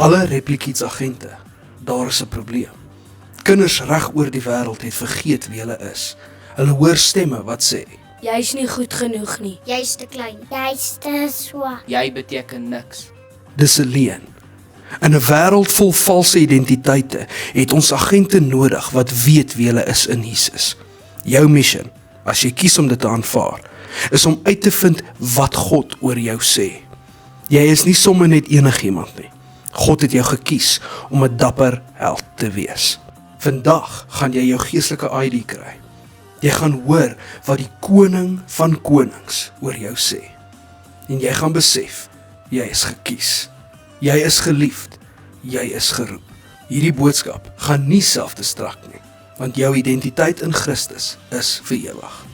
Alle Replicates agente, daar is 'n probleem. Kinders reg oor die wêreld het vergeet wie hulle is. Hulle hoor stemme wat sê, Jy's nie goed genoeg nie. Jy's te klein. Jy's te swak. Jy beteken niks. dis 'n leuen. In 'n wêreld vol valse identiteite het ons agente nodig wat weet wie hulle is in Jesus. Jou mission, as jy kies om dit te aanvaar, is om uit te vind wat God oor jou sê. Jy is nie sommer net enigiemand nie. God het jou gekies om 'n dapper held te wees. Vandag gaan jy jou geestelike ID kry. Jy gaan hoor wat die koning van konings oor jou sê. En jy gaan besef, jy is gekies. Jy is geliefd. Jy is geroep. Hierdie boodskap gaan nie selfdestrukt nie, want jou identiteit in Christus is vir ewig.